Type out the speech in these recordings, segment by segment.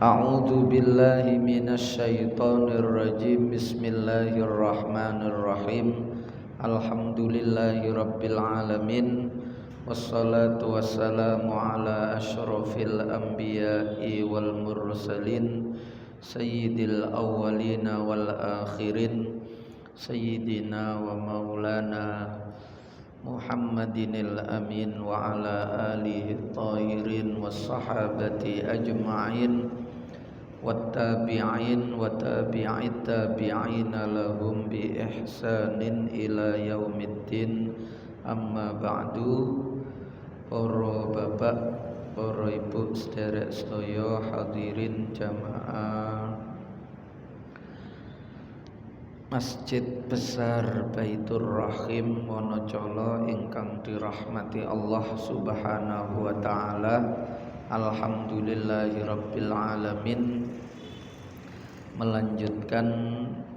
A'udzu billahi minasyaitonir rajim. Bismillahirrahmanirrahim. Alhamdulillahirabbil alamin. Wassalatu wassalamu ala asyrafil anbiya'i wal mursalin sayyidil awwalina wal akhirin sayyidina wa maulana Muhammadinil amin wa ala alihi tahirin was sahabati ajma'in wattabi'in wa tabi'it tabi'ina lahum bi ihsanin ila yaumiddin. Amma ba'du. Para bapak, para ibu sederek sedaya hadirin jamaah Masjid Besar Baitur Rahim Wonocolo ingkang dirahmati Allah Subhanahu wa taala. Alhamdulillahirabbil alamin. Melanjutkan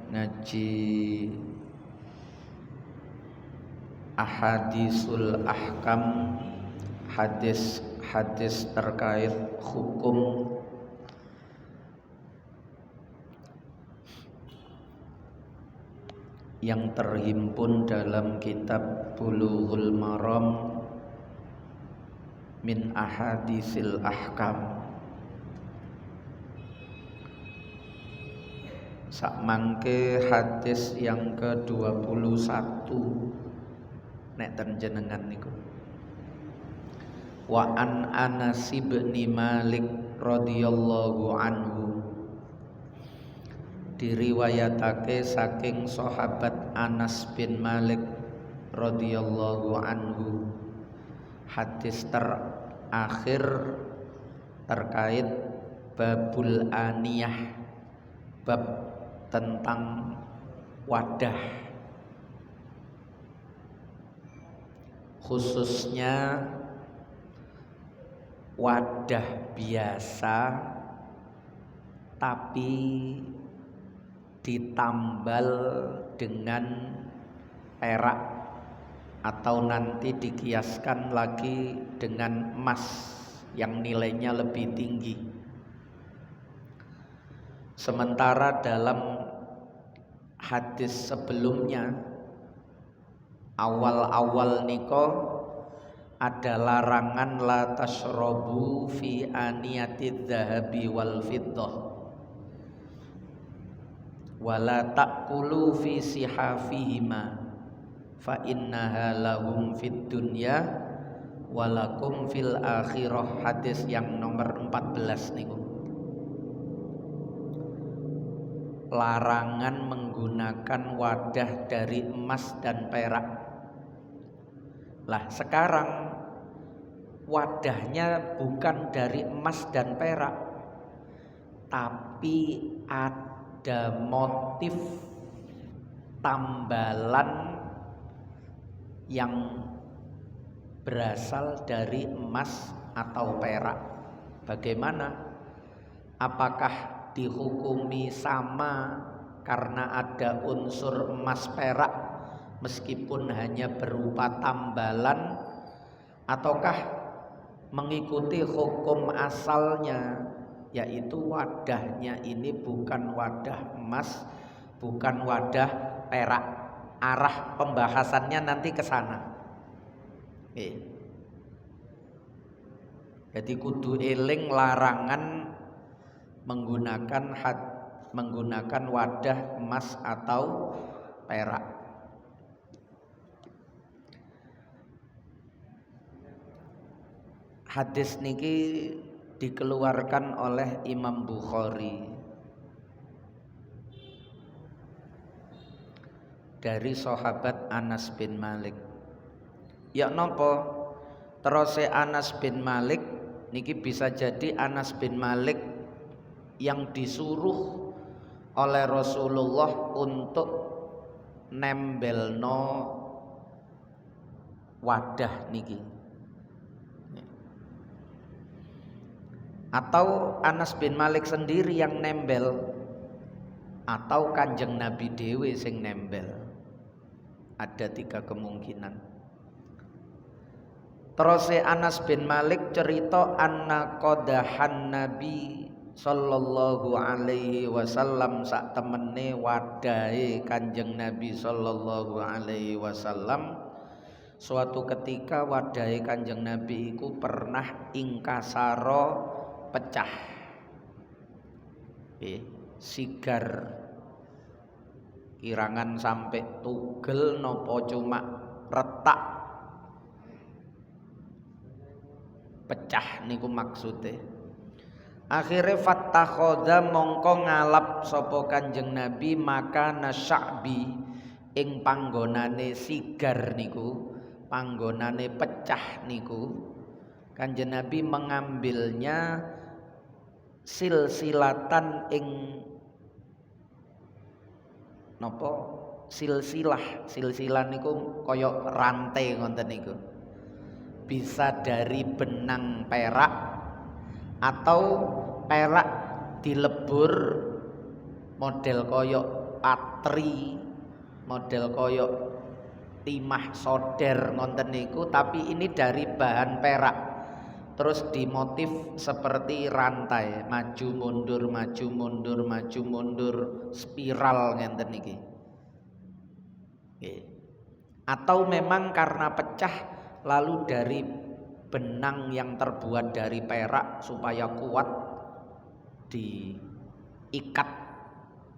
ngaji Ahadisul Ahkam, hadis-hadis terkait hukum yang terhimpun dalam kitab Bulughul Maram min Ahadisil Ahkam. Sakmangke hadis yang ke-21 nek ten jenengan niku. Wa an Anas bin Malik radhiyallahu anhu, diriwayatake saking sahabat Anas bin Malik radhiyallahu anhu, hadis terakhir terkait babul aniyah, bab tentang wadah, khususnya wadah biasa tapi ditambal dengan perak atau nanti dikiaskan lagi dengan emas yang nilainya lebih tinggi. Sementara dalam hadis sebelumnya, awal-awal niko ada larangan la tashrabu fi aniyatid dhahabi wal fiddah wala ta'kulu fi sihafihima fa innaha lahum fid dunya walakum fil akhirah. Hadis yang nomor 14 niku. Larangan menggunakan wadah dari emas dan perak. Lah sekarang wadahnya bukan dari emas dan perak, tapi ada motif tambalan yang berasal dari emas atau perak. Bagaimana? Apakah dihukumi sama karena ada unsur emas perak meskipun hanya berupa tambalan, ataukah mengikuti hukum asalnya, yaitu wadahnya ini bukan wadah emas, bukan wadah perak. Arah pembahasannya nanti ke sana. Jadi kudu eling larangan menggunakan wadah emas atau perak. Hadis niki dikeluarkan oleh Imam Bukhari dari sahabat Anas bin Malik. Ya napa terose Anas bin Malik niki bisa jadi Anas bin Malik yang disuruh oleh Rasulullah untuk nembelno wadah niki, atau Anas bin Malik sendiri yang nembel, atau Kanjeng Nabi dhewe sing nembel. Ada 3 kemungkinan. Terus Anas bin Malik cerita anna qadahan Nabi sallallahu alaihi wasallam sak temene wadahe Kanjeng Nabi sallallahu alaihi wasallam suatu ketika wadahe Kanjeng Nabi iku pernah ingkasaro pecah. Sigar kirangan sampai tugel nopo cuma retak pecah niku maksude. Akhire fattakhoda mongko ngalap sapa Kanjeng Nabi maka nasya'bi ing panggonane sigar niku, panggonane pecah niku. Kanjeng Nabi mengambilnya silsilatan ing napa silsilah niku kaya rantai ngoten niku. Bisa dari benang perak atau perak dilebur model koyok patri, model koyok timah soder ngonten niku, tapi ini dari bahan perak terus dimotif seperti rantai maju mundur maju mundur maju mundur spiral ngenten niki. Atau memang karena pecah lalu dari benang yang terbuat dari perak supaya kuat diikat,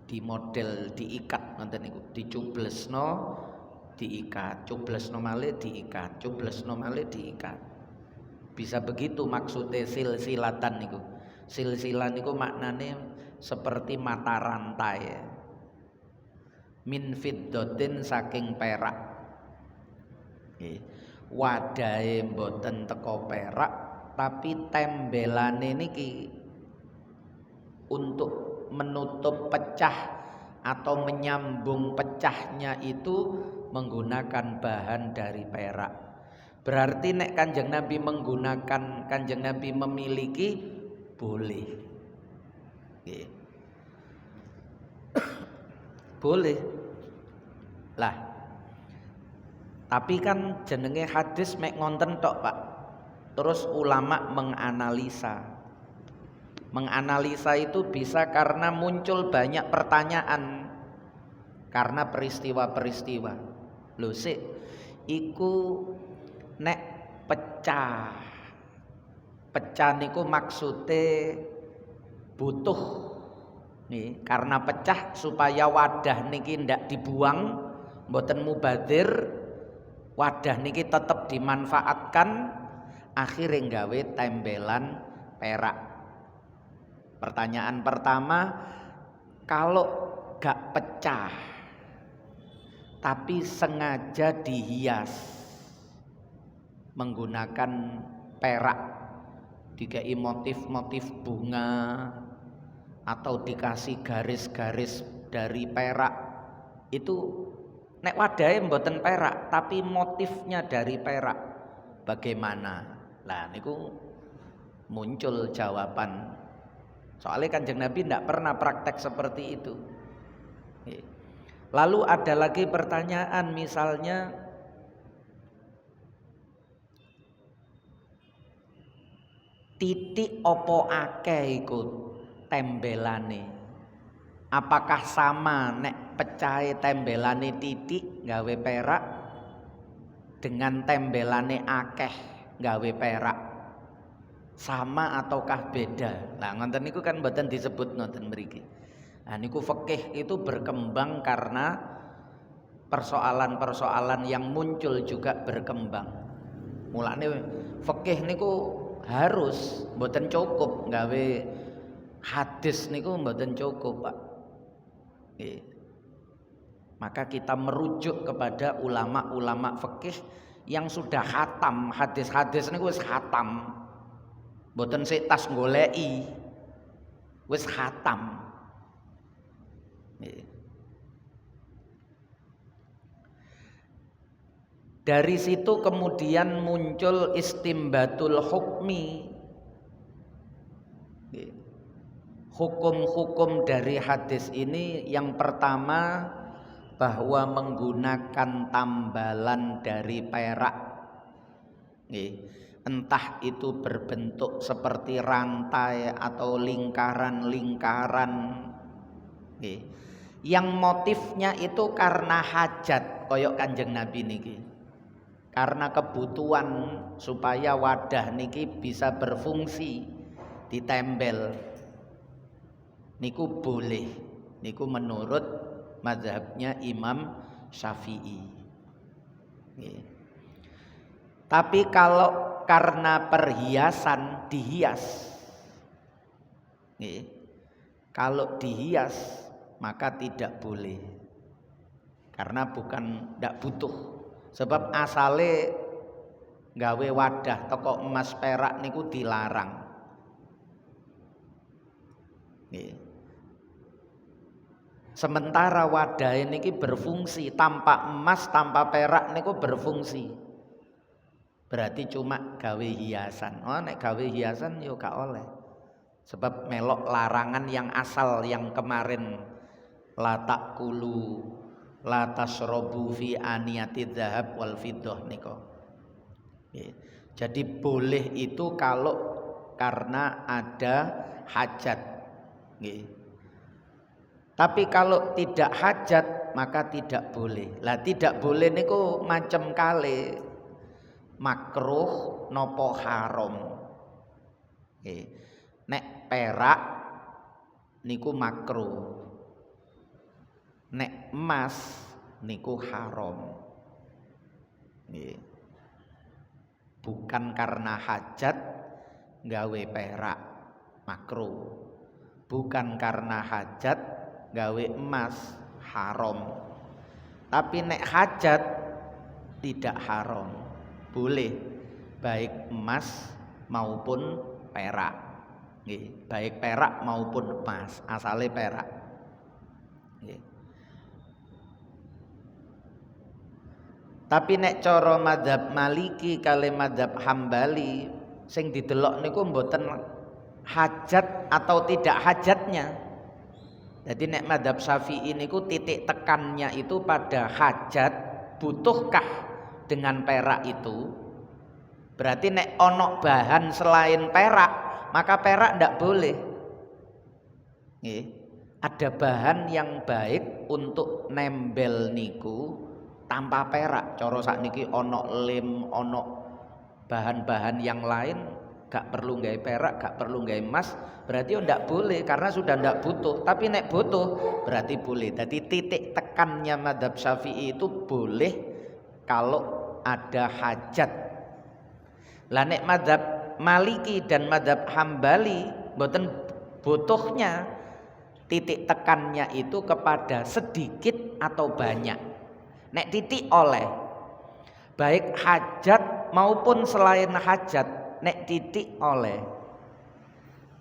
di model diikat ngoten niku, dicublesno diikat, cublesno malih diikat, cublesno malih diikat. Bisa begitu maksudnya silsilatan niku. Silsilah niku maknane seperti mata rantai. Min fiddatin saking perak. Wadahe mboten teko perak tapi tembelane niki untuk menutup pecah atau menyambung pecahnya itu menggunakan bahan dari perak. Berarti nek Kanjeng Nabi menggunakan, Kanjeng Nabi memiliki boleh. Boleh. Lah tapi kan jenenge hadis mek ngonten tok, Pak. Terus ulama menganalisa. Menganalisa itu bisa karena muncul banyak pertanyaan karena peristiwa-peristiwa. Lho sik, iku nek pecah. Pecah niku maksude butuh nih, karena pecah supaya wadah niki ndak dibuang, mboten mubadir. Wadah niki tetap dimanfaatkan, akhirnya nggawe tembelan perak. Pertanyaan pertama, kalau gak pecah tapi sengaja dihias menggunakan perak, dikai motif-motif bunga atau dikasih garis-garis dari perak, itu nek wadahe mboten perak tapi motifnya dari perak, bagaimana? Lah niku muncul jawaban. Soalnya Kanjeng Nabi tidak pernah praktek seperti itu. Lalu ada lagi pertanyaan, misalnya titik opo akeh iku tembelane. Apakah sama nek pecahe tembelane titik gawe perak dengan tembelane akeh gawe perak? Sama ataukah beda? Nah, ngoten niku kan mboten disebut ngoten mriki. Nah, niku fikih itu berkembang karena persoalan-persoalan yang muncul juga berkembang. Mulane fikih niku harus mboten cukup gawe hadis niku mboten cukup, Pak. Maka kita merujuk kepada ulama-ulama fikih yang sudah khatam hadis-hadis niku wis khatam. Mboten sik tas goleki. Wis khatam. Dari situ kemudian muncul istimbatul hukmi. Hukum-hukum dari hadis ini yang pertama bahwa menggunakan tambalan dari perak. entah itu berbentuk seperti rantai atau lingkaran-lingkaran, nggih, yang motifnya itu karena hajat, koyok Kanjeng Nabi niki, karena kebutuhan supaya wadah niki bisa berfungsi, ditempel, niku boleh, niku menurut mazhabnya Imam Syafi'i. Nggih. Tapi kalau karena perhiasan dihias, nggih, kalau dihias maka tidak boleh, karena bukan, tidak butuh. Sebab asale gawe wadah toko emas perak niku dilarang. Nggih. Sementara wadah ini berfungsi, tanpa emas tanpa perak niku berfungsi. Berarti cuma gawe hiasan. Oh, nek gawe hiasan yo gak oleh. Sebab melok larangan yang asal yang kemarin, la takulu la tasrobu fi aniyati dzahab wal fiddah nika. Jadi boleh itu kalau karena ada hajat, nggih. Tapi kalau tidak hajat maka tidak boleh. Lah tidak boleh niku macam kali, makruh nopo haram. Nggih. Nek perak niku makruh. Nek emas niku haram. Nggih. Bukan karena hajat gawe perak makruh. Bukan karena hajat gawe emas haram. Tapi nek hajat tidak haram. Boleh baik emas maupun perak. Nggih, baik perak maupun emas, asale perak. Nggih. Tapi nek cara mazhab Maliki kali mazhab Hambali sing didelok niku mboten hajat atau tidak hajatnya. Jadi nek mazhab Syafi'i niku titik tekannya itu pada hajat, butuhkah dengan perak itu. Berarti nek ono bahan selain perak, maka perak ndak boleh. Nggih. Ada bahan yang baik untuk nembel niku tanpa perak. Cara sakniki ono lem, ono bahan-bahan yang lain, gak perlu gawe perak, gak perlu gawe emas, berarti ndak boleh karena sudah ndak butuh. Tapi nek butuh berarti boleh. Jadi titik tekannya mazhab Syafi'i itu boleh kalau ada hajat. Lah nek mazhab Maliki dan mazhab Hambali mboten butuhnya, titik tekannya itu kepada sedikit atau banyak. Nek titik oleh, baik hajat maupun selain hajat, nek titik oleh.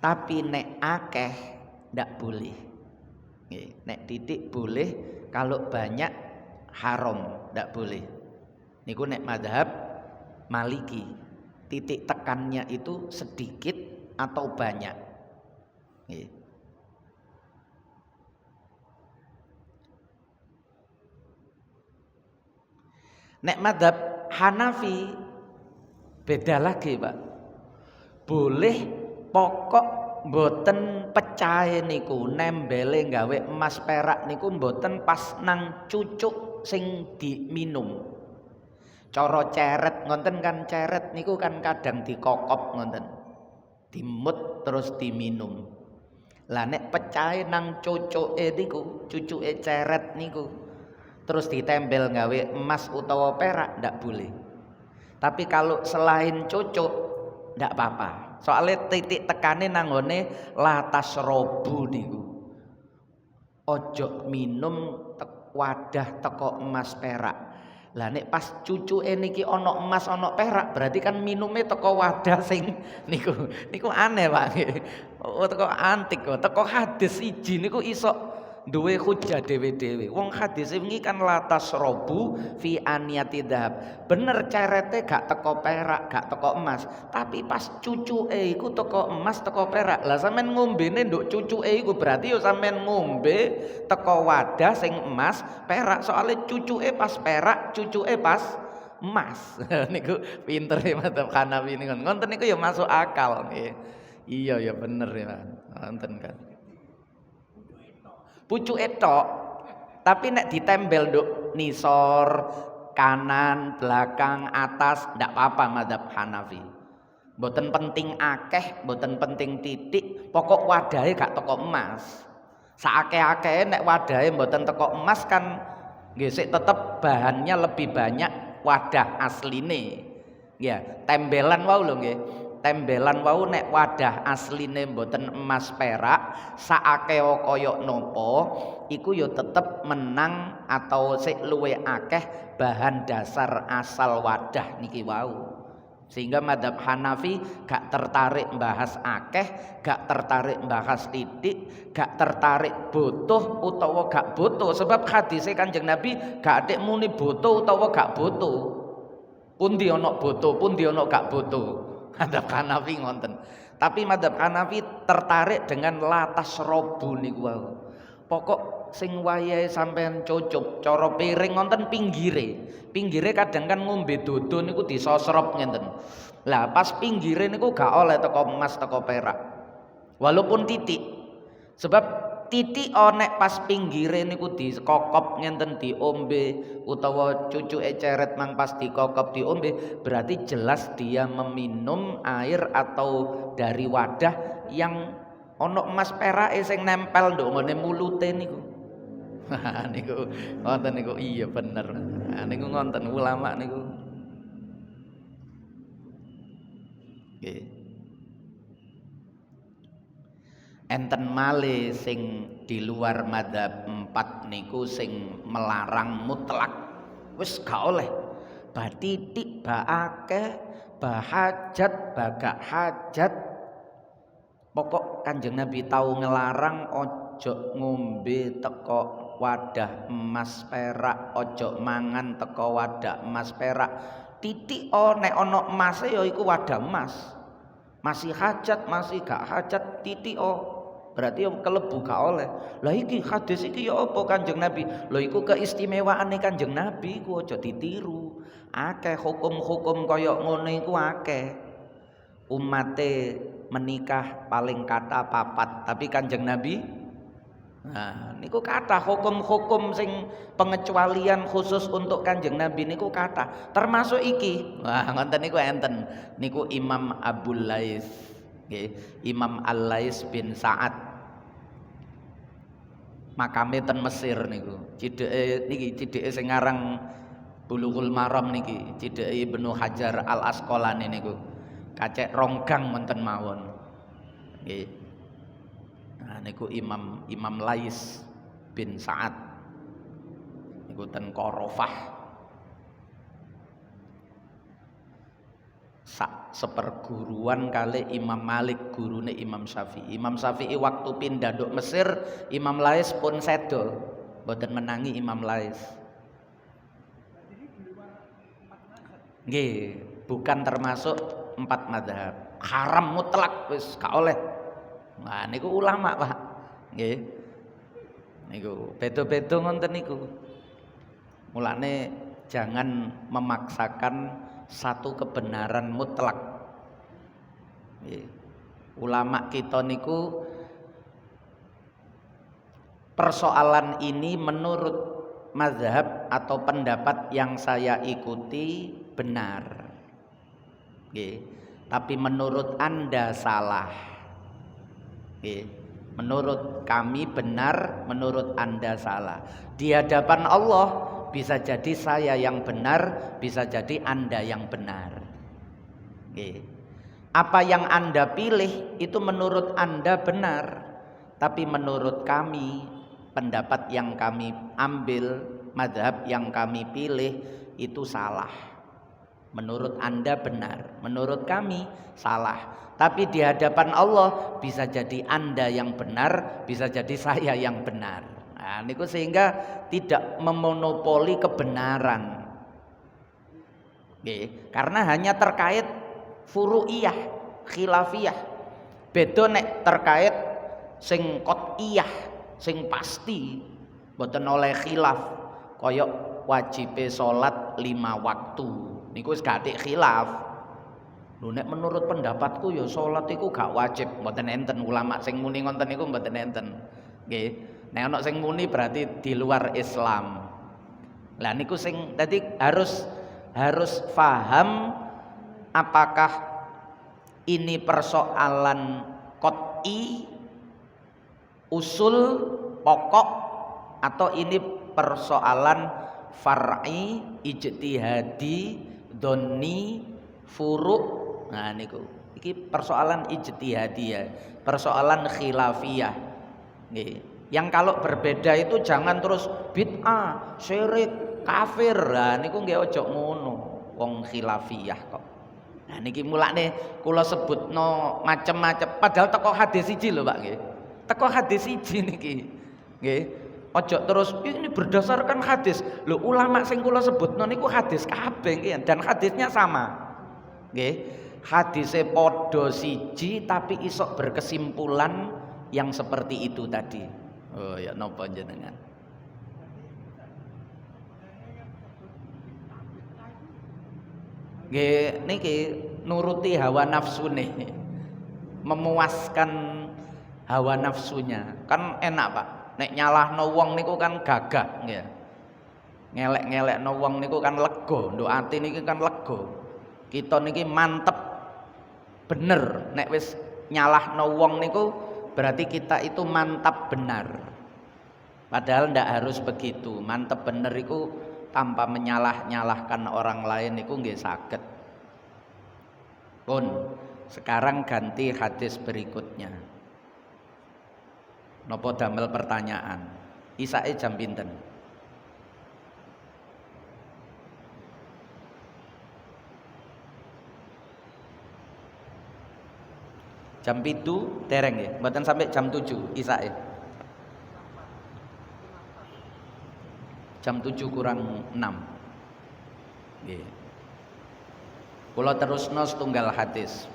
Tapi nek akeh ndak boleh. Nek titik boleh, kalau banyak haram, ndak boleh. Niku nek mazhab Maliki, titik tekannya itu sedikit atau banyak. Nek mazhab Hanafi beda lagi, Pak. Boleh pokok mboten pecahe niku, nembele gawe emas perak niku mboten pas nang cucuk sing diminum. Cara ceret ngonten kan, ceret niku kan kadang dikokop ngonten. Dimut terus diminum. Lah nek pecahe nang cucuke niku, cucuke ceret niku terus ditempel gawe emas utawa perak ndak boleh. Tapi kalau selain cucuk ndak apa-apa. Soalnya titik tekane nanggone la tasrobu niku. Ojo minum wadah teko emas perak. Lah nek pas cucuke niki ana emas ana perak, berarti kan minume teko wadah sing niku aneh, Pak. Oh, teko antik kok, teko hadis siji niku iso duwe hujah dewe-dewe. Wong hadis wingi kan latas robu fi aniyati dzahab. Bener cerete gak teko perak, gak teko emas, tapi pas cucuke iku teko emas, teko perak. Lah sampean ngombene nduk cucuke iku berarti yo sampean ngombe teko wadah sing emas, perak. Soale cucuke pas perak, cucuke pas emas. Niku pintere madzhab Hanafi niku. Ngoten niku ya masuk akal nggih. Iya ya bener ya. Ngoten kan. Pucuke tok. Tapi nek ditempel nduk nisor, kanan, belakang, atas ndak apa-apa madzhab Hanafi. Mboten penting akeh, mboten penting titik, pokok wadahe gak teko emas. Saakeh-akehe nek wadahe mboten teko emas kan nggih sik tetep bahannya lebih banyak wadah asline. Ya, tembelan wau lho nggih. Tembelan wau nek wadah asline mboten emas perak, saakeh kaya napa iku ya tetep menang atau sik luwih akeh bahan dasar asal wadah niki wau. Sehingga madzhab Hanafi gak tertarik bahas akeh, gak tertarik bahas titik, gak tertarik butuh utawa gak butuh. Sebab hadise Kanjeng Nabi gak atik muni butuh utawa gak butuh. Pundi ana butuh, pundi ana gak butuh. Madzhab Hanafi ngonten. Tapi madzhab Hanafi tertarik dengan latas robu niku wau. Pokok sing wayahe sampean cucup cara piring ngonten pinggire. Pinggire kadang kan ngombe dodo niku disosrop ngenten. Lah pas pinggire niku gak oleh teko emas teko perak. Walaupun titik. Sebab titik nek pas pinggire niku dikokop ngenten diombe utawa cucuke ceret mang pas dikokop diombe berarti jelas dia meminum air atau dari wadah yang ana emas perake sing nempel nduk ngene mulute niku. Niku ngoten niku iya bener. Niku ngonten ulama niku. Nggih. Enten malih sing di luar madzhab 4 niku sing melarang mutlak. Wis gak oleh. Ba titik, ba akeh, ba hajat, ba gak hajat. Pokok Kanjeng Nabi tahu ngelarang ojo ngombe teko wadah emas perak, ojo mangan teko wadah emas perak. Titik nek ana emase ya iku wadah emas. Masih hajat, masih gak hajat titik berarti ya kelebu gak oleh. Lah iki hadis iki ya apa Kanjeng Nabi? Lho iku keistimewaane Kanjeng Nabi iku aja ditiru. Akeh hukum-hukum kaya ngono iku akeh. Umate menikah paling kata papat, tapi Kanjeng Nabi niku kata hukum-hukum sing pengecualian khusus untuk Kanjeng Nabi niku kata termasuk iki. Wah ngoten niku enten niku Imam Abul Lais nggih, Imam Al-Lais bin Sa'ad makame ten Mesir niku. Cideke sing aran Bulughul Maram niki, cideke Ibnu Hajar Al Asqalani niku. Kacek ronggang wonten mawon. Nggih. Nah niku Imam Lais bin Sa'ad. Niku ten Qarafah. Seperguruan kali Imam Malik gurune Imam Syafi'i. Imam Syafi'i waktu pindah nduk Mesir, Imam Lais pun sedo. Mboten menangi Imam Lais. Nggih, bukan termasuk 4 mazhab. Haram mutlak wis gak oleh. Nah niku ulama, Pak. Nggih. Niku beda-beda ngonten niku. Mulane jangan memaksakan satu kebenaran mutlak. Nggih. Ulama kita niku persoalan ini menurut mazhab atau pendapat yang saya ikuti benar. Nggih. Tapi menurut Anda salah. Nggih. Menurut kami benar, menurut Anda salah. Di hadapan Allah bisa jadi saya yang benar, bisa jadi Anda yang benar. Nggih. Apa yang Anda pilih itu menurut Anda benar, tapi menurut kami pendapat yang kami ambil, mazhab yang kami pilih itu salah. Menurut Anda benar, menurut kami salah. Tapi di hadapan Allah bisa jadi Anda yang benar, bisa jadi saya yang benar. Nah, niku sehingga tidak memonopoli kebenaran. Nggih, karena hanya terkait furu'iyah, khilafiyah. Beda nek terkait sing qat'iyah, sing pasti, mboten oleh khilaf. Kaya wajibe salat 5 waktu. Niku wis gak khilaf. Lho nek menurut pendapatku ya salat iku gak wajib, mboten enten ulama sing muni ngoten niku mboten enten. Nggih. Nek ana sing muni berarti di luar Islam. Lah niku sing dadi harus paham apakah ini persoalan qot'i usul pokok atau ini persoalan far'i ijtihadi dhanni furu'. Nah niku iki persoalan ijtihadiyah, persoalan khilafiyah. Nggih. Yang kalau berbeda itu jangan terus bid'ah, syirik, kafir. Lah niku nggih aja ngono. Wong khilafiyah kok. Nah niki mulane kula sebutno macem-macem padahal teko hadis siji lho Pak nggih. Teko hadis siji niki. Nggih. Ojo terus ini berdasarkan hadis. Lho ulama sing kula sebutno niku hadis kabeh nggih dan hadisnya sama. Nggih. Hadise padha siji tapi isok berkesimpulan yang seperti itu tadi. Oh ya napa jenengan? Nggih niki nuruti hawa nafsune. Memuaskan hawa nafsunya. Kan enak, Pak. Nek nyalahno wong niku kan gagah nggih. Ngelek-ngelekno wong niku kan lega, nduk ati niki kan lega. Kita niki mantep bener nek wis nyalahno wong niku berarti kita itu mantap benar. Padahal ndak harus begitu. Mantap bener iku tanpa menyalah-nyalahkan orang lain niku nggih saged. Pun sekarang ganti hadis berikutnya. Napa damel pertanyaan? Isake jam pinten? Jam 7 dereng nggih, mboten sampai jam 7 isake. Jam 7 kurang 6. Nggih. Kula terusno setunggal hadis.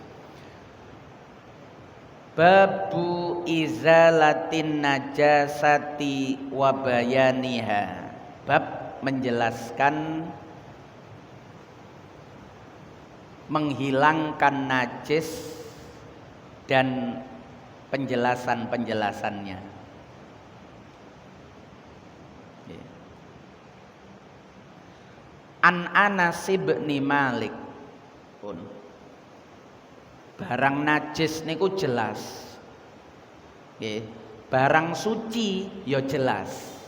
Babu izalatin najasati wa bayaniha. Bab menjelaskan menghilangkan najis dan penjelasan-penjelasannya. An Anas bin Malik pun barang najis niku jelas. Nggih, barang suci ya jelas.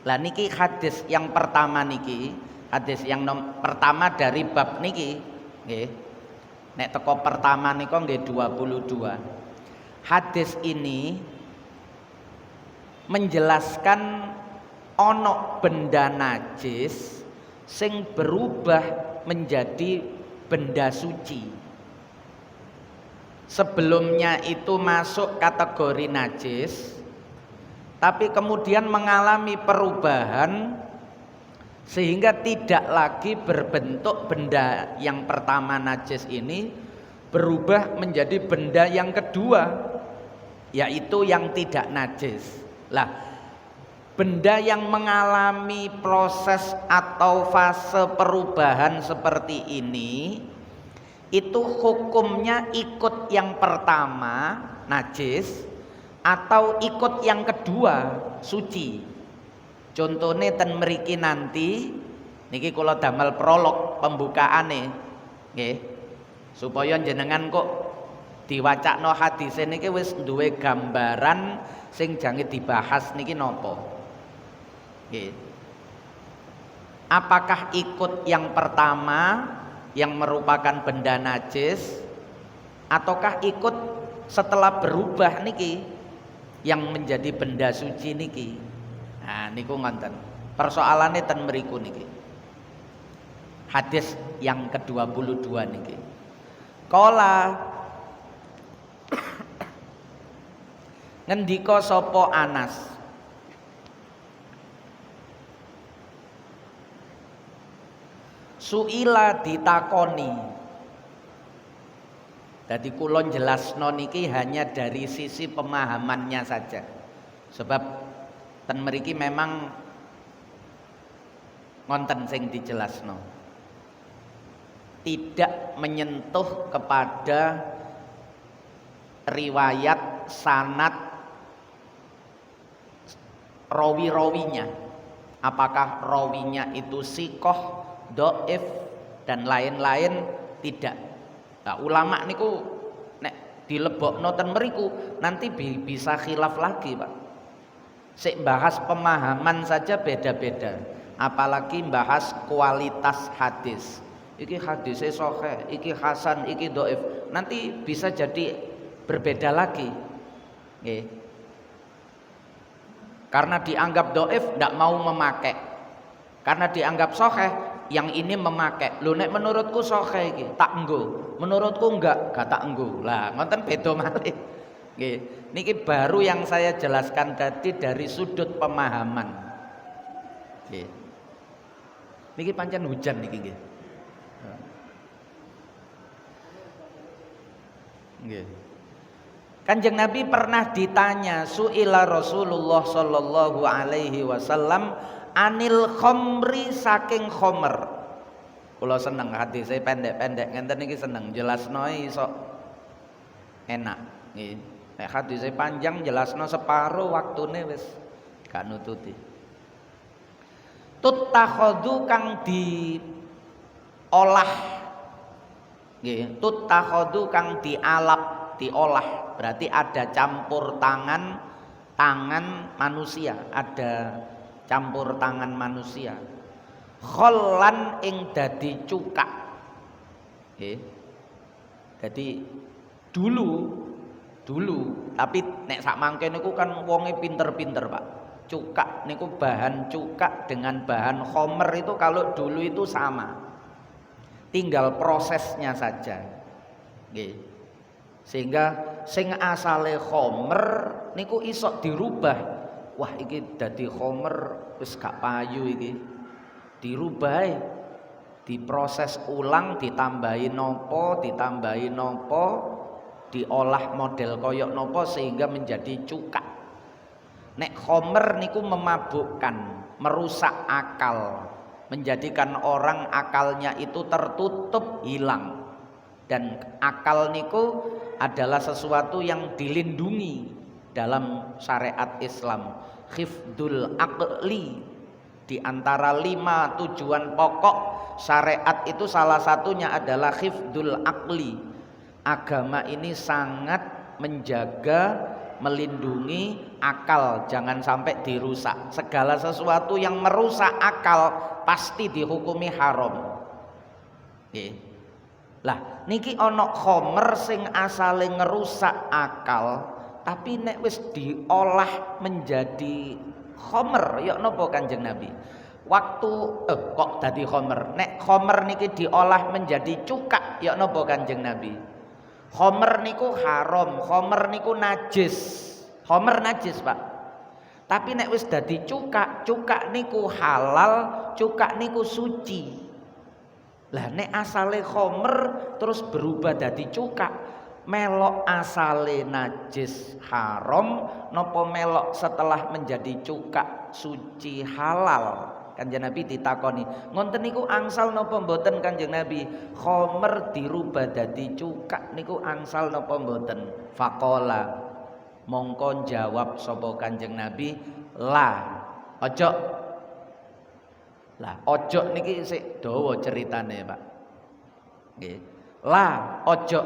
Lah niki hadis yang pertama niki, hadis yang pertama dari bab niki, nggih. Nek teko pertama niku nggih 22. Hadis ini menjelaskan ono benda najis sing berubah menjadi benda suci. Sebelumnya itu masuk kategori najis, tapi kemudian mengalami perubahan sehingga tidak lagi berbentuk benda yang pertama najis ini, berubah menjadi benda yang kedua, yaitu yang tidak najis. Lah, benda yang mengalami proses atau fase perubahan seperti ini itu hukumnya ikut yang pertama najis atau ikut yang kedua suci. Contohnya ten mriki nanti niki kula damel prolog pembukaane nggih supaya jenengan kok diwacakno hadis niki wis duwe gambaran sing jange dibahas niki napa nggih. Apakah ikut yang pertama yang merupakan benda najis ataukah ikut setelah berubah niki yang menjadi benda suci niki? Nah niku ngonten. Persoalannya ten mriku niki. Hadis yang ke-22 niki. Qala ngendika sapa Anas, suila ditakoni. Dadi kula jelasno niki hanya dari sisi pemahamannya saja. Sebab ten mriki memang Ngonten sing dijelasno. Tidak menyentuh kepada riwayat sanad rawi-rawinya. Apakah rawinya itu sikoh, doif dan lain-lain, tidak. Nah, ulama niku nek dilebokno ten mriku nanti bisa khilaf lagi, Pak. Sik bahas pemahaman saja beda-beda, apalagi bahas kualitas hadis. Iki hadisnya sahih, iki hasan, iki doif. Nanti bisa jadi berbeda lagi. Nggih. Karena dianggap doif tidak mau memakai, karena dianggap sahih yang ini memakai. Lho nek menurutku sahih iki tak enggo, menurutku enggak gak tak enggo. Lah ngoten beda malih. Nggih. Niki baru yang saya jelaskan tadi dari sudut pemahaman. Nggih. Niki pancen hujan niki nggih. Nggih. Kanjeng Nabi pernah ditanya, su'ila Rasulullah sallallahu alaihi wasallam anil khamri, saking khomer. Kula seneng hadis saya pendek-pendek ngenten iki seneng, jelasno iso enak nggih. Nek hadis saya panjang jelasno separo waktune wis gak nututi. Tuttakhadhu kang diolah nggih, tuttakhadhu kang dialap, diolah. Berarti ada campur tangan manusia, ada campur tangan manusia. Khollan ing dadi cukak. Nggih. Jadi dulu tapi nek sak mangke niku kan wonge pinter-pinter, Pak. Cukak niku bahan cukak dengan bahan khomer itu kalau dulu itu sama. Tinggal prosesnya saja. Nggih. Sehingga sing asale khomer niku iso dirubah. Wah iki dadi khomer wis gak payu iki. Dirubah, diproses ulang, ditambahi nopo, diolah model koyok nopo sehingga menjadi cukak. Nek khomer niku memabukkan, merusak akal, menjadikan orang akalnya itu tertutup, hilang. Dan akal niku adalah sesuatu yang dilindungi dalam syariat Islam. Khifdul aqli, di antara 5 tujuan pokok syariat itu salah satunya adalah khifdul aqli. Agama ini sangat menjaga, melindungi akal, jangan sampai dirusak. Segala sesuatu yang merusak akal pasti dihukumi haram. Nggih. Lah niki ana khomer sing asale ngerusak akal, tapi nek wis diolah menjadi khomer, ya napa Kanjeng Nabi? Waktu kok dadi khomer? Nek khomer niki diolah menjadi cukak, ya napa Kanjeng Nabi? Khomer niku haram, khomer niku najis. Khomer najis, Pak. Tapi nek wis dadi cukak, cukak niku halal, cukak niku suci. Lah nek asale khomer terus berubah dadi cukak, melok asale najis haram napa melok setelah menjadi cukak suci halal? Kanjeng Nabi ditakoni, "Ngonten niku angsal napa mboten Kanjeng Nabi? Khomer dirubah dadi cukak niku angsal napa mboten?" Faqala, mongko jawab sapa Kanjeng Nabi, "La." Ojo. Lah ojo niki sik dawa ceritane, Pak. Nggih. Lah ojo.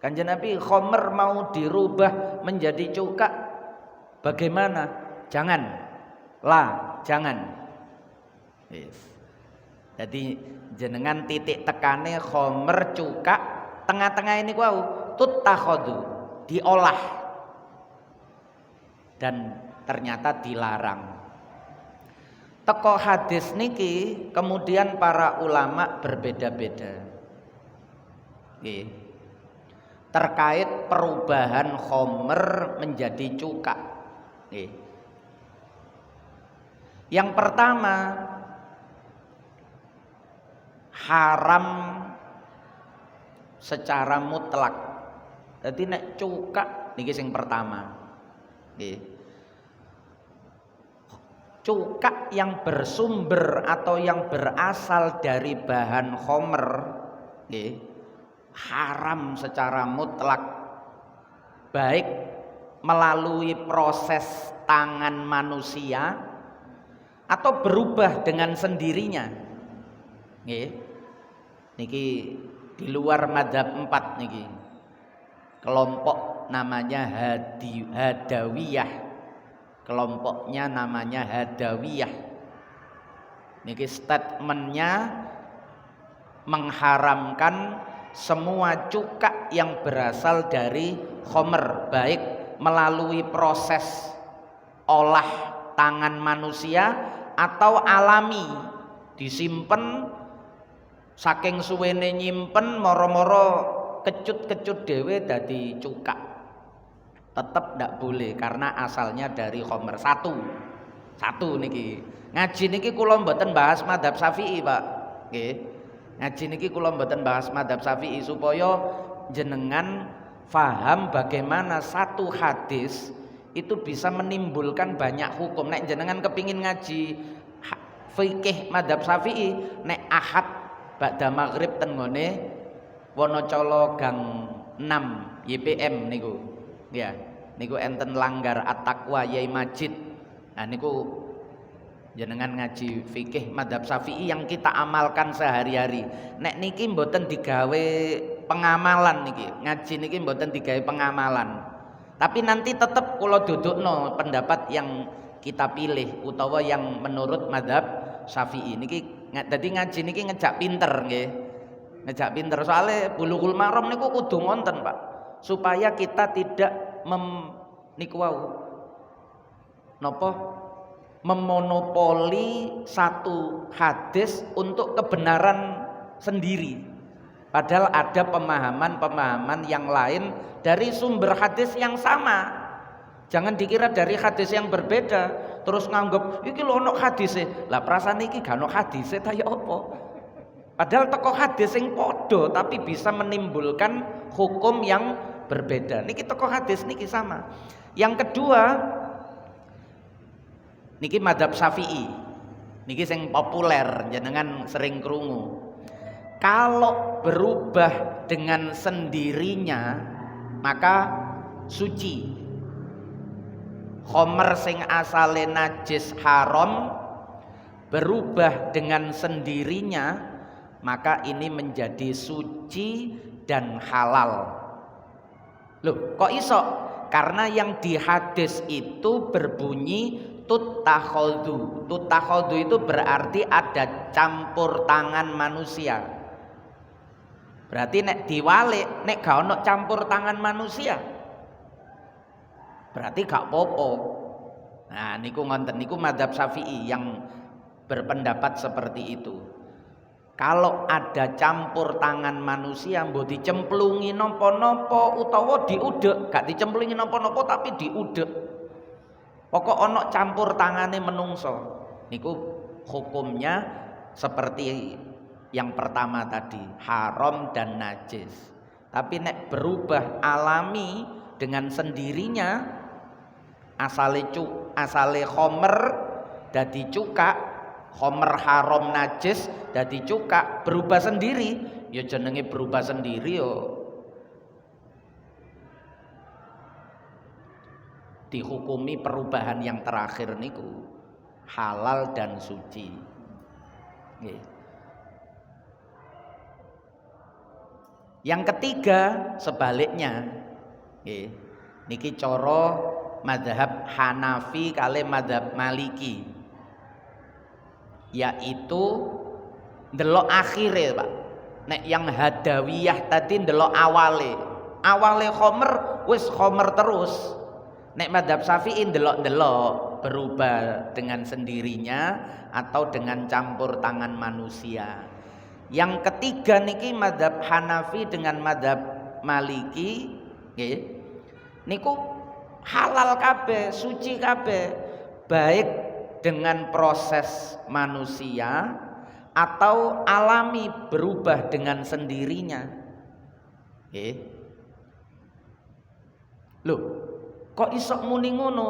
Kanjeng Nabi, khomer mau dirubah menjadi cukak, bagaimana? Jangan. Lah, jangan. Yes. Jadi jenengan titik tekane khomer cukak, tengah-tengah ini wau tuttakhadhu, diolah. Dan ternyata dilarang. Teko hadis niki kemudian para ulama berbeda-beda. Nggih. Terkait perubahan khomer menjadi cukak. Nggih. Yang pertama, haram secara mutlak. Jadi nek cukak niki sing pertama. Nggih. Cuka yang bersumber atau yang berasal dari bahan khomer haram secara mutlak, baik melalui proses tangan manusia atau berubah dengan sendirinya. Niki di luar madzhab 4 niki. Kelompok namanya Hadawiyah. Kelompoknya namanya Hadawiyah. Niki statementnya mengharamkan semua cuka yang berasal dari khomer, baik melalui proses olah tangan manusia atau alami, disimpen saking suwene nyimpen moro-moro kecut-kecut dhewe dadi cuka. Tetap ndak boleh karena asalnya dari khomer. Satu niki. Ngaji niki kula mboten bahas madzhab Syafi'i, Pak. Nggih. Ngaji niki kula mboten bahas madzhab Syafi'i supaya jenengan faham bagaimana satu hadis itu bisa menimbulkan banyak hukum. Nek jenengan kepingin ngaji fikih madzhab Syafi'i, nek Ahad ba'da maghrib ten ngene Wonocolo gang 6 YPM niku. Ya, niku enten Langgar At-Taqwa Yai Majid. Nah niku jenengan ngaji fikih madzhab Syafi'i yang kita amalkan sehari-hari. Nek niki mboten digawe pengamalan niki. Ngaji niki mboten digawe pengamalan. Tapi nanti tetap kula dudukno pendapat yang kita pilih utawa yang menurut madzhab Syafi'i. Niki dadi ngaji niki ngejak pinter nggih. Ngejak pinter soalnya Bulughul Maram niku kudu ngonten, Pak. Supaya kita tidak memonopoli satu hadis untuk kebenaran sendiri. Padahal ada pemahaman-pemahaman yang lain dari sumber hadis yang sama. Jangan dikira dari hadis yang berbeda terus nganggep iki lho ono hadise. Lah perasaan iki gak ono hadise ta ya apa? Padahal teko hadis sing padha tapi bisa menimbulkan hukum yang berbeda. Niki teko hadis niki sama. Yang kedua niki madzhab Syafi'i. Niki sing populer jenengan sering krungu. Kalau berubah dengan sendirinya maka suci. Khomer sing asale najis haram berubah dengan sendirinya maka ini menjadi suci dan halal. Loh, kok iso? Karena yang di hadis itu berbunyi tutakhodu. Tutakhodu itu berarti ada campur tangan manusia. Berarti nek diwalik, nek gak ono campur tangan manusia, berarti gak popo. Nah, niku ngonten niku madzhab Syafi'i yang berpendapat seperti itu. Kalau ada campur tangan manusia mbok dicemplungi napa-napa utawa diudek, gak dicemplungi napa-napa tapi diudek. Pokok ono campur tangane menungso. Niku hukumnya seperti yang pertama tadi, haram dan najis. Tapi nek berubah alami dengan sendirinya asale khomer dadi cuka, khomer haram najis dadi cuka, berubah sendiri ya jenenge berubah sendiri yo dihukumi perubahan yang terakhir niku halal dan suci. Nggih. Yang ketiga sebaliknya nggih. Niki cara mazhab Hanafi kali mazhab Maliki, yaitu ndelok akhire, Pak. Nek yang Hadawiyah tadi ndelok awale khomer wis khomer terus. Nek mazhab Syafi'i ndelok-ndelok berubah dengan sendirinya atau dengan campur tangan manusia. Yang ketiga niki mazhab Hanafi dengan mazhab Maliki nggih. Niku halal kabeh, suci kabeh, baik dengan proses manusia atau alami berubah dengan sendirinya. Loh, kok iso muni ngono?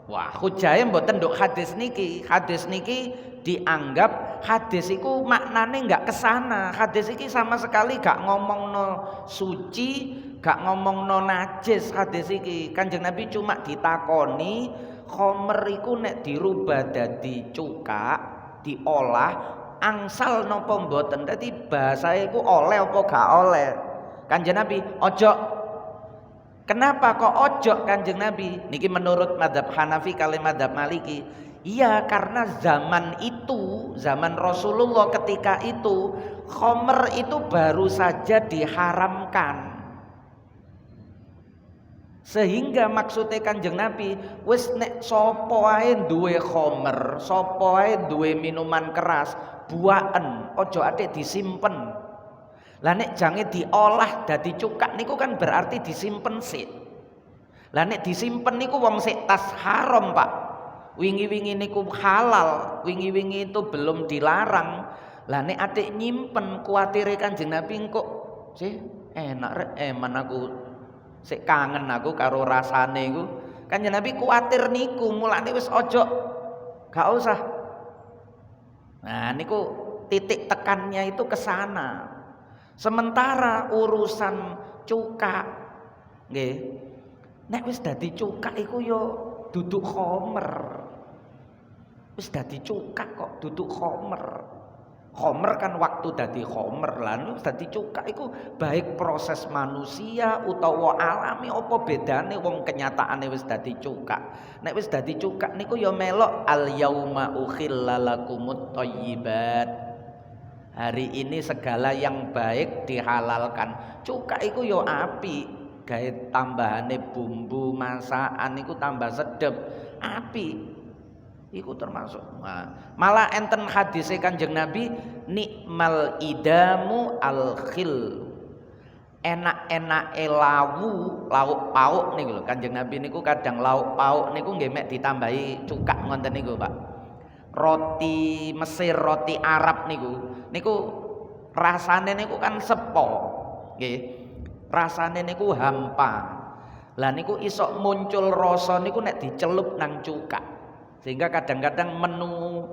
Wah, hujahe mboten nduk hadis niki. Hadis niki dianggap hadis iku maknane enggak kesana. Hadis iki sama sekali gak ngomongno suci, gak ngomongno najis hadis iki. Kanjeng Nabi cuma ditakoni khomer iku nek dirubah dadi cukak, diolah angsal napa mboten. Dadi bahasa iku oleh apa gak oleh. Kanjeng Nabi ojo. Kenapa kok ojo Kanjeng Nabi? Niki menurut madhab Hanafi kali madhab Maliki. Iya, karena zaman itu, zaman Rasulullah ketika itu, khomer itu baru saja diharamkan. Sehingga maksudnya Kanjeng Nabi, wis nek sapa ae duwe khomer, sapa ae duwe minuman keras, buaken, ojo ate disimpen. Lah nek jange diolah dadi cukak niku kan berarti disimpen sik. Lah nek disimpen niku wong sik tas haram, Pak. Wingi-wingi niku halal, wingi-wingi itu belum dilarang. Lah nek atik nyimpen kuwatire Kanjeng Nabi kok sih enak rek eman aku sik kangen aku karo rasane iku. Kanjeng Nabi kuwatir niku, mulane wis ojo gak usah. Nah niku titik tekannya itu ke sana. Sementara urusan cukak nggih nek wis dadi cukak iku yo duduk khomer. Wis dadi cukak kok duduk khomer. Khomer kan waktu dadi khomer lan wis dadi cukak iku baik proses manusia utawa alami apa bedane wong kenyataane wis dadi cukak. Nek wis dadi cukak niku yo melok al yauma ukhillalakumut thayyibat. Hari ini segala yang baik dihalalkan. Cukak iku yo api, gawe tambahane bumbu masakan iku tambah sedep. Api iku termasuk. Nah, malah enten hadise Kanjeng Nabi nikmal idamu al khil. Enak-enake lauk pauk niku lho. Kanjeng Nabi niku kadang lauk pauk niku nggih mek ditambahi cukak ngoten niku, Pak. Roti Mesir, roti Arab niku rasane niku kan sepo nggih. Rasane niku hampa. Lah niku iso muncul rasa niku nek dicelup nang cukak. Sehingga kadang-kadang menu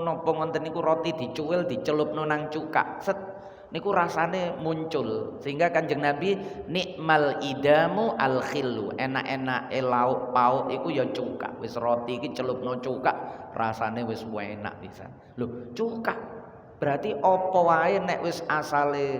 napa ngoten niku roti dicuwil dicelupno nang cukak. Set niku rasane muncul. Sehingga Kanjeng Nabi nikmal idamu al khillu. Enak-enake lauk pauk iku ya cukak. Wis roti iki celupno cukak rasane wis enak pisan. Lho, cukak berarti apa wae nek wis asale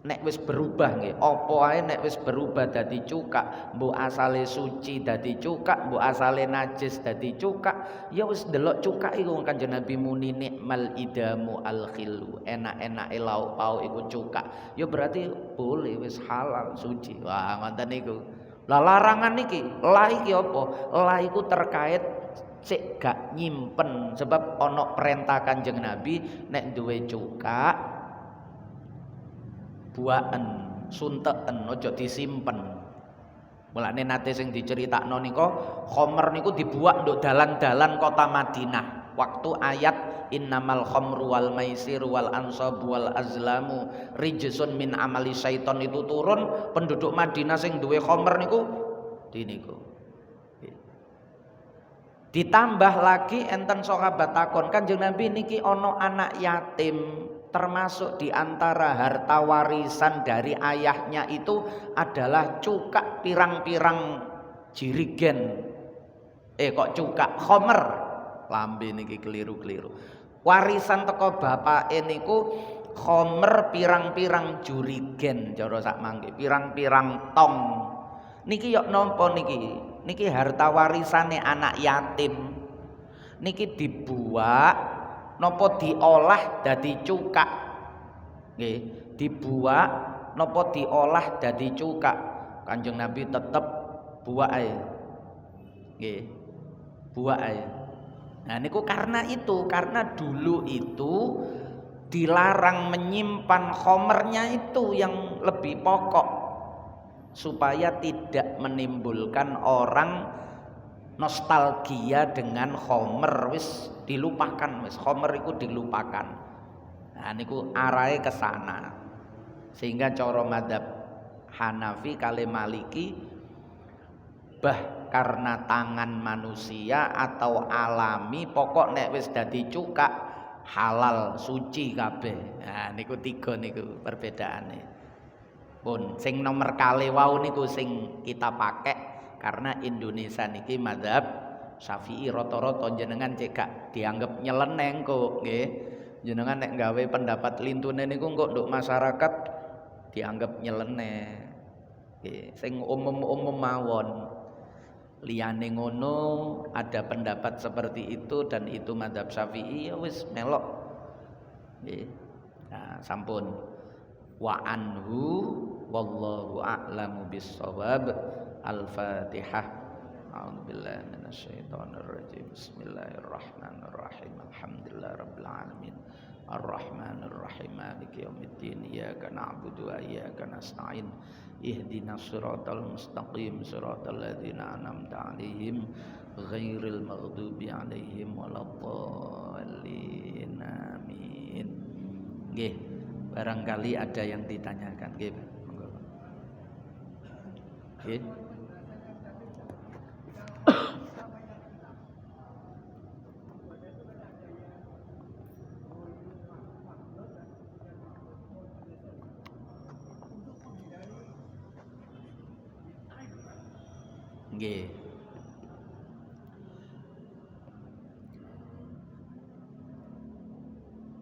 nek wis berubah nggih, apa wae nek wis berubah dadi cukak, mbok asale suci dadi cukak, mbok asale najis dadi cukak, ya wis delok cukak iku Kanjeng Nabi muni nikmal idamu al khillu, enak-enake lauk pauk iku cukak. Ya berarti boleh wis halal suci. Wah, ngoten niku. Lah larangan iki, la iki apa? La iku terkait sik gak nyimpen sebab ana perintah Kanjeng Nabi nek duwe cukak buaken sunteken aja disimpen. Mulane nate sing diceritakno nika khomer niku dibuak nduk dalan-dalan kota Madinah waktu ayat innamal khamru wal maisiru wal ansabu wal azlamu rijsun min amali syaiton itu turun, penduduk Madinah sing duwe khomer niku diniku. Ditambah lagi enten sahabat takon, Kanjeng Nabi niki ana anak yatim, termasuk diantara harta warisan dari ayahnya itu adalah cukak pirang-pirang jirigen. Kok cukak khomer, lambe niki keliru-keliru. Warisan teko bapake niku khomer pirang-pirang jurigen cara sak mangke, pirang-pirang tong. Niki yok napa niki? Niki harta warisane anak yatim. Niki dibuak napa diolah dadi cukak. Nggih, dibuak napa diolah dadi cukak. Kanjeng Nabi tetep buak ae. Nggih. Buak ae. Nah niku karena itu, karena dulu itu dilarang menyimpan khomernya itu yang lebih pokok supaya tidak menimbulkan orang nostalgia dengan khomer, wis dilupakan, wis khomer itu dilupakan. Nah niku arahe ke sana. Sehingga cara madzhab Hanafi kali Maliki berubah karena tangan manusia atau alami, pokok nek wis dadi cukak halal suci kabeh. Nah niku tiga niku perbedaane. Pun sing nomor kali wau niku sing kita pakai karena Indonesia niki mazhab Syafi'i rata-rata jenengan cek gak dianggap nyeleneh kok nggih. Jenengan nek gawe pendapat lintune niku kok nduk masyarakat dianggap nyeleneh. Nggih, sing umum-umum mawon. Liyane ngono ada pendapat seperti itu dan itu mazhab Syafi'i ya wis melok. Nggih. Nah, sampun. Wa anhu wallahu a'lamu bis-shawab. Al-Fatihah. A'udzubillahi minasyaitonirrajim. Bismillahirrahmanirrahim. Alhamdulillahirabbil alamin. Ar-Rahmanir-Rahim. Maliki yaumiddin. Iyyaka na'budu wa iyyaka nasta'in. Ihdinas siratal mustaqim. Siratal ladzina an'amta 'alaihim ghairil maghdubi 'alaihim waladdallin. Amin. Nggih, barangkali ada yang ditanyakan. Nggih, monggo. Nggih. Nggih.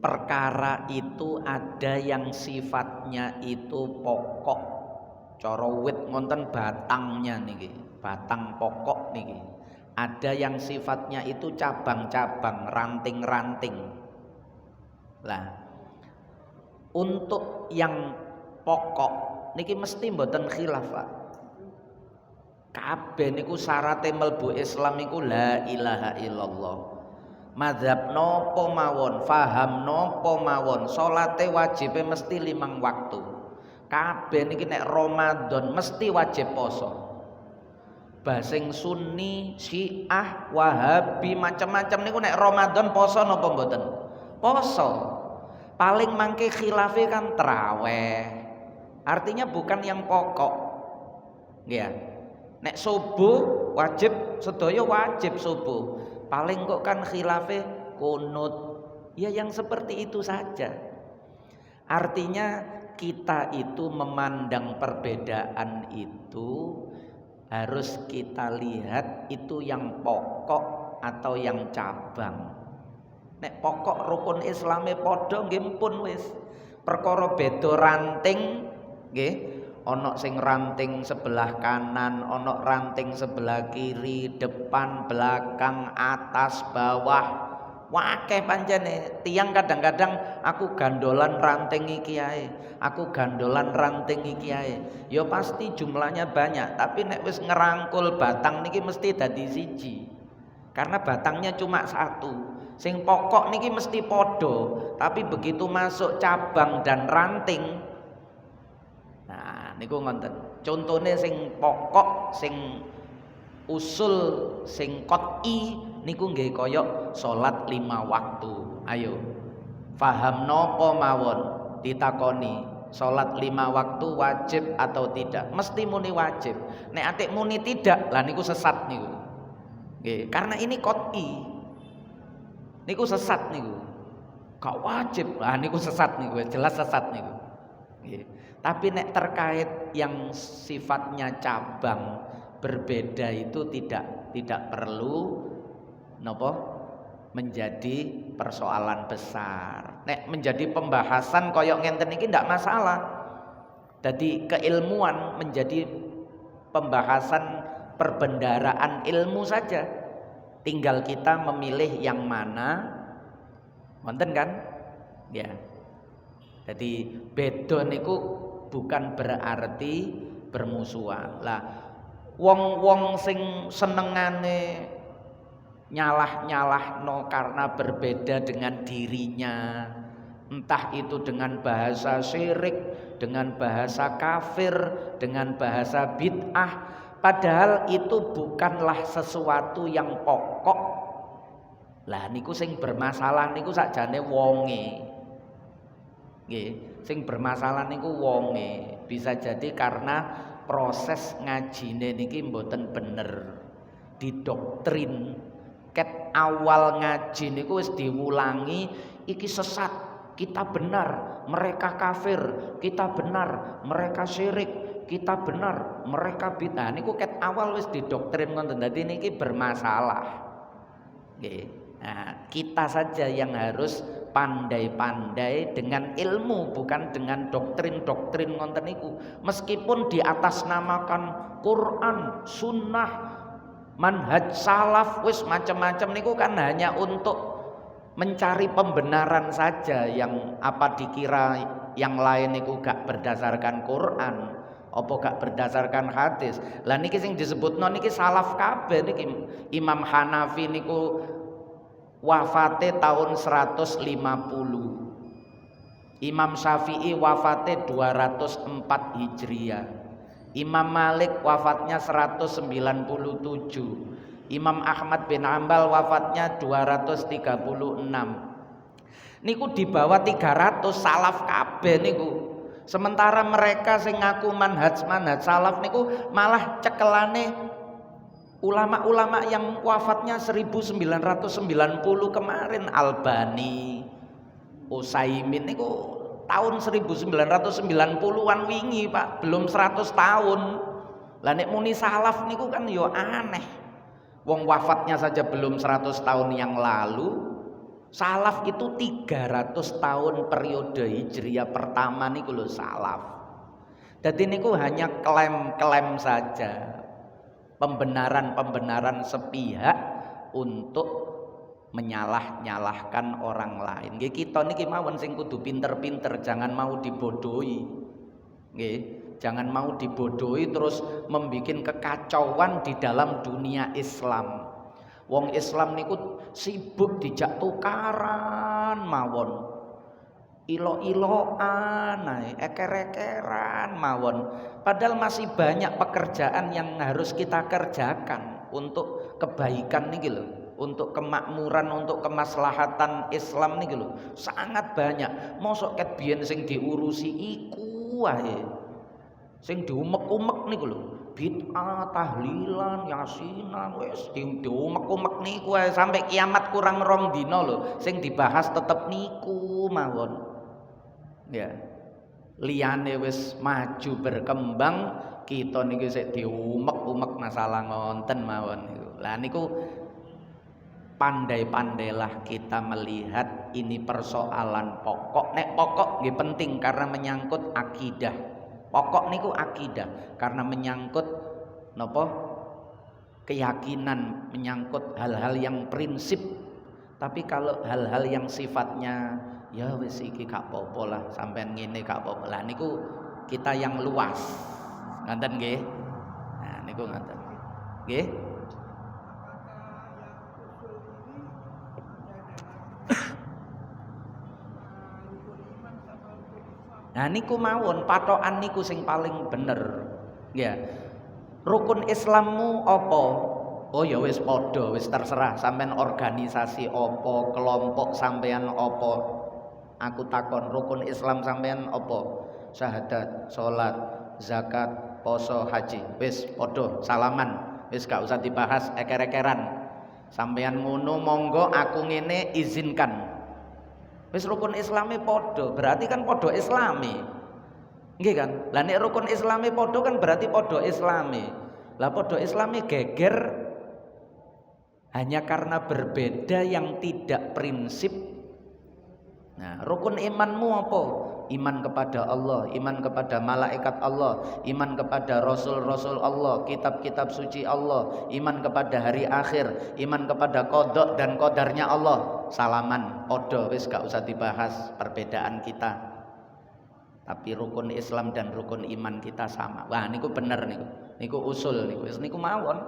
Perkara itu ada yang sifatnya itu pokok. Cara wit ngonten batangnya niki, batang pokok niki. Ada yang sifatnya itu cabang-cabang, ranting-ranting. Lah, untuk yang pokok niki mesti mboten khilaf, Pak. Kabeh niku syaraté mlebu Islam iku la ilaha illallah. Mazhab nopo mawon, faham nopo mawon, salate wajibe mesti 5 waktu. Kabeh niki nek Ramadan mesti wajib poso. Basing Sunni, Syiah, Wahabi macam-macam niku nek Ramadan poso napa mboten? Poso. Paling mangke khilafe kan traweh. Artinya bukan yang pokok. Nggih. Nek subuh wajib, sedaya wajib subuh. Paling kok kan khilafe kunut. Ya yang seperti itu saja. Artinya kita itu memandang perbedaan itu harus kita lihat itu yang pokok atau yang cabang. Nek pokok rukun Islame padha nggih pun wis. Perkara beda ranting nggih. Ono sing ranting sebelah kanan, ono ranting sebelah kiri, depan, belakang, atas, bawah. Wakeh pancene. Tiang kadang-kadang aku gandolan ranting iki ae. Aku gandolan ranting iki ae. Ya pasti jumlahnya banyak, tapi nek wis ngerangkul batang niki mesti dadi siji. Karena batangnya cuma satu. Sing pokok niki mesti podo, tapi begitu masuk cabang dan ranting niku ngoten. Contone sing pokok, sing usul, sing qot'i niku nggih kaya salat 5 waktu. Ayo. Faham napa mawon ditakoni, salat 5 waktu wajib atau tidak? Mesti muni wajib. Nek atik muni tidak, lah niku sesat niku. Nggih, karena ini qot'i. Niku sesat niku. Gak wajib. Lah niku sesat niku, jelas sesat niku. Nggih. Tapi nek terkait yang sifatnya cabang berbeda itu tidak perlu napa menjadi persoalan besar. Nek menjadi pembahasan koyok ngenten iki ndak masalah. Jadi keilmuan menjadi pembahasan perbendaraan ilmu saja. Tinggal kita memilih yang mana. Wonten kan? Ya. Jadi beda niku bukan berarti bermusuhan. Lah wong-wong sing senengane nyalah-nyalahno karena berbeda dengan dirinya, entah itu dengan bahasa syirik, dengan bahasa kafir, dengan bahasa bid'ah, padahal itu bukanlah sesuatu yang pokok. Lah niku sing bermasalah niku sakjane wonge. Nggih, sing bermasalah niku wonge. Bisa jadi karena proses ngajine niki mboten bener. Didoktrin ket awal ngaji niku wis diwulangi iki sesat, kita benar, mereka kafir, kita benar, mereka syirik, kita benar, mereka bid'ah. Niku ket awal wis didoktrin ngoten. Dadi niki bermasalah. Nggih. Nah, kita saja yang harus pandai-pandai dengan ilmu, bukan dengan doktrin-doktrin ngoten niku. Meskipun diatasnamakan Quran, sunnah, manhaj salaf, wis macam-macam niku kan hanya untuk mencari pembenaran saja. Yang apa dikira yang lain niku gak berdasarkan Quran, apa gak berdasarkan hadis. Lah niki sing disebutno niki salaf kabeh niki. Imam Hanafi niku wafate tahun 150. Imam Syafi'i wafate 204 Hijriah. Imam Malik wafatnya 197. Imam Ahmad bin Ambal wafatnya 236. Niku di bawah 300 salaf kabeh niku. Sementara mereka sing ngaku manhaj salaf niku malah cekelane ulama-ulama yang wafatnya 1990 kemarin. Albani, Utsaimin niku tahun 1990-an wingi Pak, belum 100 tahun. Lah nek muni salaf niku kan yo aneh. Wong wafatnya saja belum 100 tahun yang lalu. Salaf itu 300 tahun periode Hijriah pertama niku lho salaf. Dadi niku hanya klaim-klaim saja. Pembenaran-pembenaran sepihak untuk menyalah-nyalahkan orang lain. Nggih, kita niki mawon sing kudu pinter-pinter, jangan mau dibodohi. Nggih, jangan mau dibodohi terus membikin kekacauan di dalam dunia Islam. Wong Islam niku sibuk dijak tukaran mawon. Ilo-iloan, eker-ekeran mawon. Padahal masih banyak pekerjaan yang harus kita kerjakan untuk kebaikan niki lho, untuk kemakmuran, untuk kemaslahatan Islam niki lho. Sangat banyak. Mosok ket biyen sing diurusi iku wae. Sing diumek-umek niku lho. Bid'ah, tahlilan, yasinan, wis diumek-umek niku wae sampai kiamat kurang 2 dina lho. Sing dibahas tetep niku mawon. Ya, liyane wis maju berkembang, kita niku sik diumek-umek masalah ngonten mawon niku. Lah niku pandai-pandailah kita melihat ini persoalan pokok. Nek pokok nggih penting karena menyangkut akidah. Pokok niku akidah karena menyangkut napa? Keyakinan, menyangkut hal-hal yang prinsip. Tapi kalau hal-hal yang sifatnya ya wis iki gak apa-apa lah, sampean ngene gak apa-apa lah niku kita yang luas. Ngoten nggih. Nah niku ngoten. Nggih. Nah niku mawon patokan niku sing paling bener. Ya. Rukun Islammu apa? Oh ya wis padha, wis terserah sampean organisasi apa, kelompok sampean apa. Aku takon rukun Islam sampean apa? Syahadat, salat, zakat, poso, haji. Wis padha salaman. Wis gak usah dibahas eker-ekeran. Sampean ngono monggo, aku ngene izinkan. Wis rukun Islami padha, berarti kan padha Islami. Nggih kan? Lah nek rukun Islami padha kan berarti padha Islami. Lah padha Islami geger hanya karena berbeda yang tidak prinsip. Nah, rukun imanmu apa? Iman kepada Allah, iman kepada malaikat Allah, iman kepada rasul-rasul Allah, kitab-kitab suci Allah, iman kepada hari akhir, iman kepada qada dan qadarnya Allah. Salaman, podo wis gak usah dibahas perbedaan kita. Tapi rukun Islam dan rukun iman kita sama. Wah, niku bener niku. Niku usul niku. Wis niku mawon.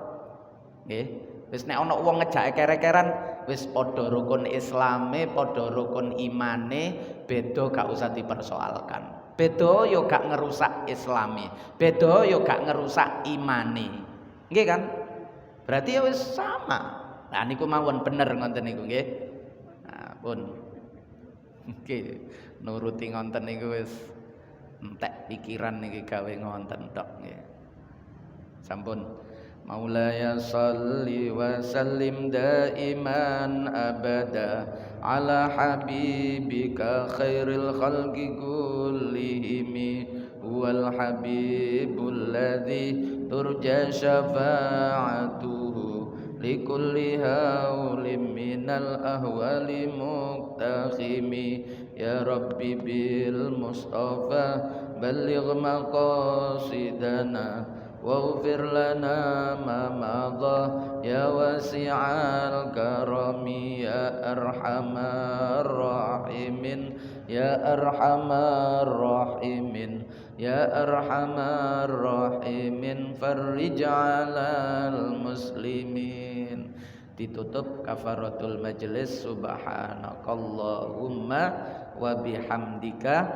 Nggih. Wis nek ana wong ngejake kere-keran, wis padha rukun Islame, padha rukun imane, beda gak usah dipersoalkan. Beda yo gak ngerusak Islame, beda yo gak ngerusak imane. Nggih kan? Berarti ya wis sama. Nah niku mawon bener ngoten niku nggih. Nah, pun. Nggih, nuruti ngoten niku wis entek pikiran niki gawe ngonten tok nggih. Sampun. Maulaya salli wa sallim daiman abada ala habibika khairil khalqi kullihim huwal habibul ladzi turja syafa'atuhu likulli haulim minal ahwali muqtakhimi ya rabbi bil mustafa balligh maqasidana waghfir lana ma madha ya wasi'al karami ya arhamar rahimin ya arhamar rahimin ya arhamar rahimin farrij 'alal muslimin. Ditutup kafaratul majlis. Subhanakallahumma wa bihamdika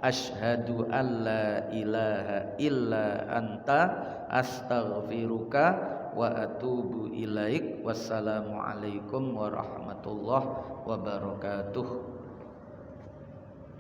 asyhadu an la ilaha illa anta astaghfiruka wa atubu ilaik. Wassalamu alaikum warahmatullahi wabarakatuh.